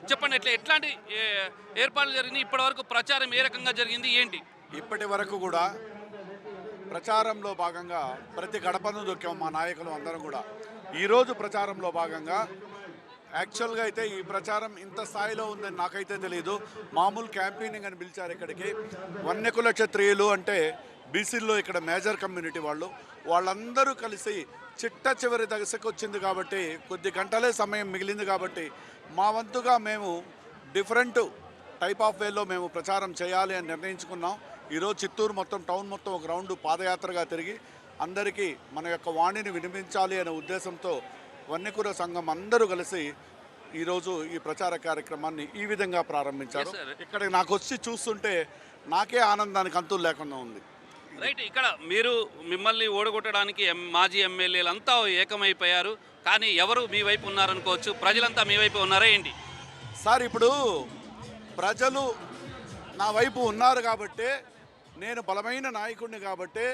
చెప్పండి, ఎట్లాంటి ఏర్పాట్లు జరిగినాయి? ఇప్పటివరకు ప్రచారం ఏ రకంగా జరిగింది ఏంటి? ఇప్పటి వరకు కూడా ప్రచారంలో భాగంగా ప్రతి గడపను దొక్కాం మా నాయకులు అందరం కూడా. ఈరోజు ప్రచారంలో భాగంగా యాక్చువల్గా అయితే ఈ ప్రచారం ఇంత స్థాయిలో ఉందని నాకైతే తెలియదు. మామూలు క్యాంపెయినింగ్ అని పిలిచారు ఇక్కడికి. వన్యకుల క్షత్రియులు అంటే బీసీల్లో ఇక్కడ మేజర్ కమ్యూనిటీ వాళ్ళందరూ కలిసి చిట్ట చివరి దశకు వచ్చింది కాబట్టి, కొద్ది గంటలే సమయం మిగిలింది కాబట్టి మా వంతుగా మేము డిఫరెంట్ టైప్ ఆఫ్ వేలో మేము ప్రచారం చేయాలి అని నిర్ణయించుకున్నాం. ఈరోజు చిత్తూరు మొత్తం టౌన్ మొత్తం ఒక రౌండ్ పాదయాత్రగా తిరిగి అందరికీ మన యొక్క వాణిని వినిపించాలి అనే ఉద్దేశంతో వన్యకుల సంఘం అందరూ కలిసి ఈరోజు ఈ ప్రచార కార్యక్రమాన్ని ఈ విధంగా ప్రారంభించారు. ఇక్కడికి నాకు వచ్చి చూస్తుంటే నాకే ఆనందానికి అంతులు లేకుండా ఉంది. రైట్, ఇక్కడ మిమ్మల్ని ఓడగొట్టడానికి మాజీ ఎమ్మెల్యేలంతా ఏకమైపోయారు, కానీ ఎవరు మీ వైపు ఉన్నారనుకోవచ్చు? ప్రజలంతా మీ వైపు ఉన్నారా ఏంటి? సార్, ఇప్పుడు ప్రజలు నా వైపు ఉన్నారు కాబట్టి, నేను బలమైన నాయకుడిని కాబట్టి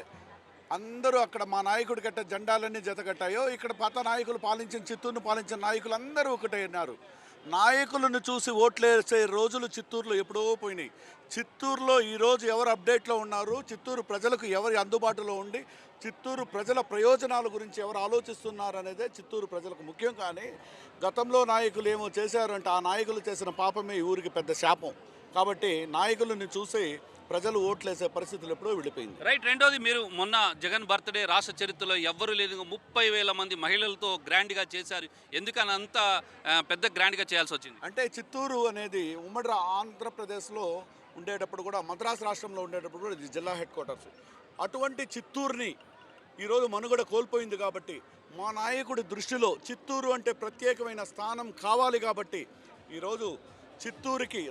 అందరూ అక్కడ మా నాయకుడి కట్టే జెండాలన్నీ జతకట్టాయో, ఇక్కడ పాత నాయకులు చిత్తూరును పాలించిన నాయకులు అందరూ ఒకటే ఉన్నారు. నాయకులను చూసి ఓట్లేసే రోజులు చిత్తూరులో ఎప్పుడో పోయినాయి. చిత్తూరులో ఈరోజు ఎవరు అప్డేట్లో ఉన్నారు, చిత్తూరు ప్రజలకు ఎవరి అందుబాటులో ఉండి చిత్తూరు ప్రజల ప్రయోజనాల గురించి ఎవరు ఆలోచిస్తున్నారు అనేదే చిత్తూరు ప్రజలకు ముఖ్యం. కానీ గతంలో నాయకులు ఏమో చేశారంటే ఆ నాయకులు చేసిన పాపమే ఈ ఊరికి పెద్ద శాపం. కాబట్టి నాయకులను చూసి ప్రజలు ఓట్లేసే పరిస్థితులు ఎప్పుడో వెళ్ళిపోయింది. రైట్, రెండోది, మీరు మొన్న జగన్ బర్త్డే రాష్ట్ర చరిత్రలో ఎవ్వరూ లేదు 30,000 మంది మహిళలతో గ్రాండ్గా చేశారు. ఎందుకని అంత పెద్ద గ్రాండ్గా చేయాల్సి వచ్చింది? అంటే చిత్తూరు అనేది ఉమ్మడి ఆంధ్రప్రదేశ్లో ఉండేటప్పుడు కూడా, మద్రాసు రాష్ట్రంలో ఉండేటప్పుడు కూడా ఇది జిల్లా హెడ్ క్వార్టర్స్. అటువంటి చిత్తూరుని ఈరోజు మనుగడ కోల్పోయింది కాబట్టి మా నాయకుడి దృష్టిలో చిత్తూరు అంటే ప్రత్యేకమైన స్థానం కావాలి కాబట్టి ఈరోజు చిత్తూరుకి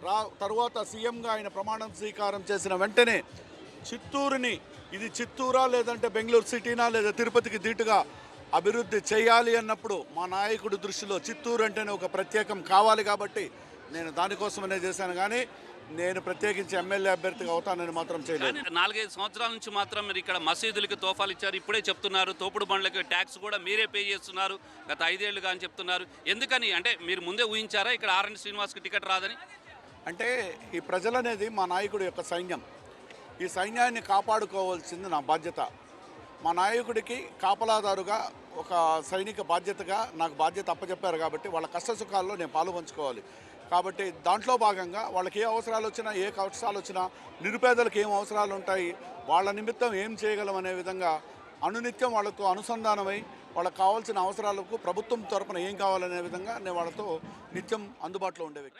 తరువాత సీఎంగా ఆయన ప్రమాణం స్వీకారం చేసిన వెంటనే చిత్తూరుని ఇది చిత్తూరా లేదంటే బెంగళూరు సిటీనా లేదా తిరుపతికి ధీటుగా అభివృద్ధి చేయాలి అన్నప్పుడు మా నాయకుడి దృష్టిలో చిత్తూరు అంటేనే ఒక ప్రత్యేకం కావాలి కాబట్టి నేను దానికోసమనే చేశాను. కానీ నేను ప్రత్యేకించి ఎమ్మెల్యే అభ్యర్థిగా అవుతానని మాత్రం చేయలేదు. 4-5 సంవత్సరాల నుంచి మాత్రం మీరు ఇక్కడ మసీదులకి తోఫాలు ఇచ్చారు, ఇప్పుడే చెప్తున్నారు తోపుడు బండ్లకి ట్యాక్స్ కూడా మీరే పే చేస్తున్నారు గత 5 ఏళ్లుగా అని చెప్తున్నారు. ఎందుకని? అంటే మీరు ముందే ఊహించారా ఇక్కడ ఆర్ఎన్ శ్రీనివాస్కి టికెట్ రాదని? అంటే ఈ ప్రజలనేది మా నాయకుడి యొక్క సైన్యం. ఈ సైన్యాన్ని కాపాడుకోవాల్సింది నా బాధ్యత. మా నాయకుడికి కాపలాదారుగా ఒక సైనిక బాధ్యతగా నాకు బాధ్యత అప్పచెప్పారు కాబట్టి వాళ్ళ కష్టసుఖాల్లో నేను పాలు పంచుకోవాలి. కాబట్టి దాంట్లో భాగంగా వాళ్ళకి ఏ అవసరాలు వచ్చినా, ఏ కష్టాలు వచ్చినా, నిరుపేదలకు ఏం అవసరాలు ఉంటాయి, వాళ్ళ నిమిత్తం ఏం చేయగలం అనే విధంగా అనునిత్యం వాళ్ళతో అనుసంధానమై వాళ్ళకు కావాల్సిన అవసరాలకు ప్రభుత్వం తరపున ఏం కావాలనే విధంగా నేను వాళ్ళతో నిత్యం అందుబాటులో ఉండేవి.